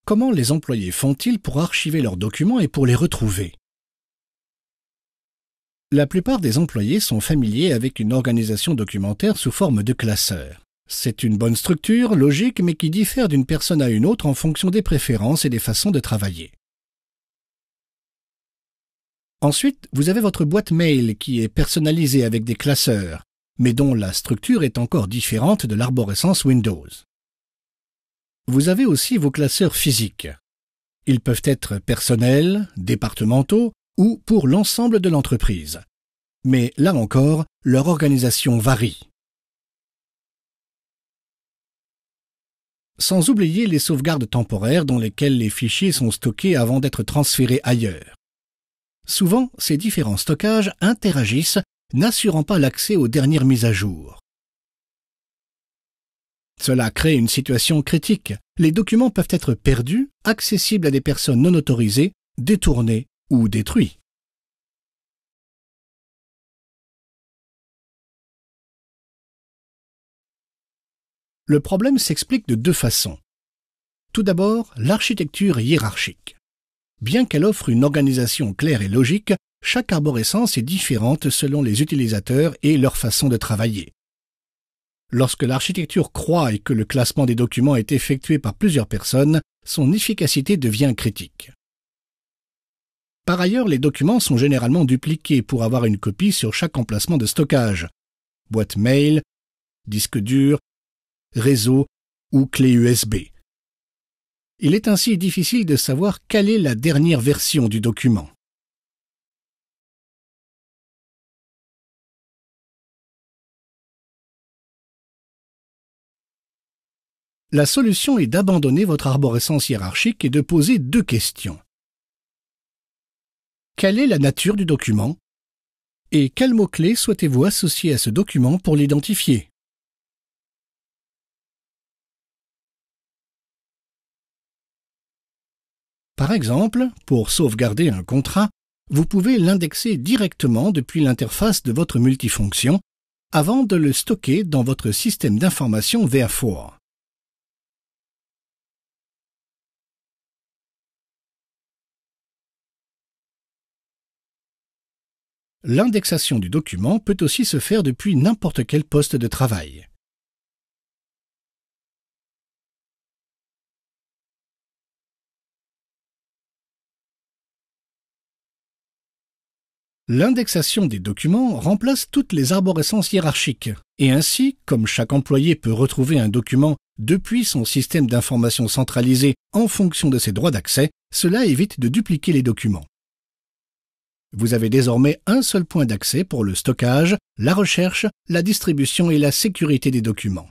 comment les employés font-ils pour archiver leurs documents et pour les retrouver? La plupart des employés sont familiers avec une organisation documentaire sous forme de classeurs. C'est une bonne structure, logique, mais qui diffère d'une personne à une autre en fonction des préférences et des façons de travailler. Ensuite, vous avez votre boîte mail qui est personnalisée avec des classeurs, mais dont la structure est encore différente de l'arborescence Windows. Vous avez aussi vos classeurs physiques. Ils peuvent être personnels, départementaux ou pour l'ensemble de l'entreprise. Mais là encore, leur organisation varie. Sans oublier les sauvegardes temporaires dans lesquelles les fichiers sont stockés avant d'être transférés ailleurs. Souvent, ces différents stockages interagissent, n'assurant pas l'accès aux dernières mises à jour. Cela crée une situation critique. Les documents peuvent être perdus, accessibles à des personnes non autorisées, détournés ou détruits. Le problème s'explique de deux façons. Tout d'abord, l'architecture hiérarchique. Bien qu'elle offre une organisation claire et logique, chaque arborescence est différente selon les utilisateurs et leur façon de travailler. Lorsque l'architecture croît et que le classement des documents est effectué par plusieurs personnes, son efficacité devient critique. Par ailleurs, les documents sont généralement dupliqués pour avoir une copie sur chaque emplacement de stockage. Boîte mail, disque dur, réseau ou clé USB. Il est ainsi difficile de savoir quelle est la dernière version du document. La solution est d'abandonner votre arborescence hiérarchique et de poser deux questions. Quelle est la nature du document? Et quels mots-clés souhaitez-vous associer à ce document pour l'identifier? Par exemple, pour sauvegarder un contrat, vous pouvez l'indexer directement depuis l'interface de votre multifonction avant de le stocker dans votre système d'information VA4. L'indexation du document peut aussi se faire depuis n'importe quel poste de travail. L'indexation des documents remplace toutes les arborescences hiérarchiques, et ainsi, comme chaque employé peut retrouver un document depuis son système d'information centralisé en fonction de ses droits d'accès, cela évite de dupliquer les documents. Vous avez désormais un seul point d'accès pour le stockage, la recherche, la distribution et la sécurité des documents.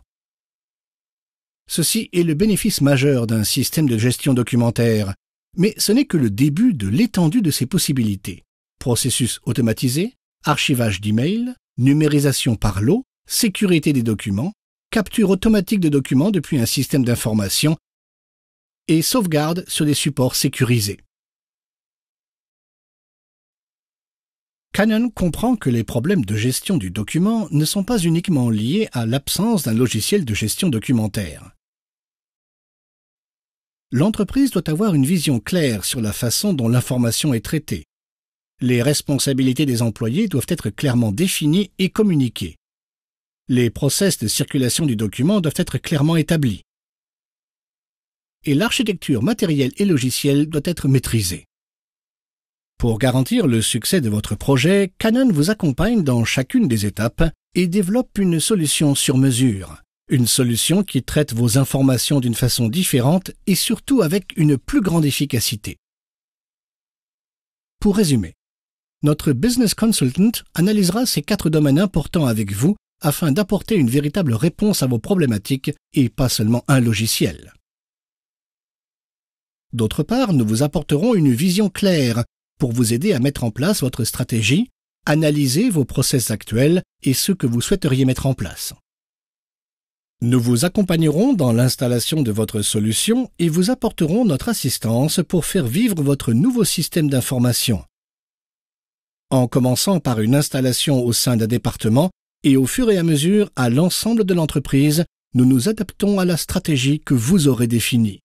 Ceci est le bénéfice majeur d'un système de gestion documentaire, mais ce n'est que le début de l'étendue de ses possibilités. Processus automatisé, archivage d'emails, numérisation par lot, sécurité des documents, capture automatique de documents depuis un système d'information et sauvegarde sur des supports sécurisés. Canon comprend que les problèmes de gestion du document ne sont pas uniquement liés à l'absence d'un logiciel de gestion documentaire. L'entreprise doit avoir une vision claire sur la façon dont l'information est traitée. Les responsabilités des employés doivent être clairement définies et communiquées. Les process de circulation du document doivent être clairement établis. Et l'architecture matérielle et logicielle doit être maîtrisée. Pour garantir le succès de votre projet, Canon vous accompagne dans chacune des étapes et développe une solution sur mesure. Une solution qui traite vos informations d'une façon différente et surtout avec une plus grande efficacité. Pour résumer, notre Business Consultant analysera ces 4 domaines importants avec vous afin d'apporter une véritable réponse à vos problématiques et pas seulement un logiciel. D'autre part, nous vous apporterons une vision claire pour vous aider à mettre en place votre stratégie, analyser vos process actuels et ceux que vous souhaiteriez mettre en place. Nous vous accompagnerons dans l'installation de votre solution et vous apporterons notre assistance pour faire vivre votre nouveau système d'information. En commençant par une installation au sein d'un département et au fur et à mesure à l'ensemble de l'entreprise, nous nous adaptons à la stratégie que vous aurez définie.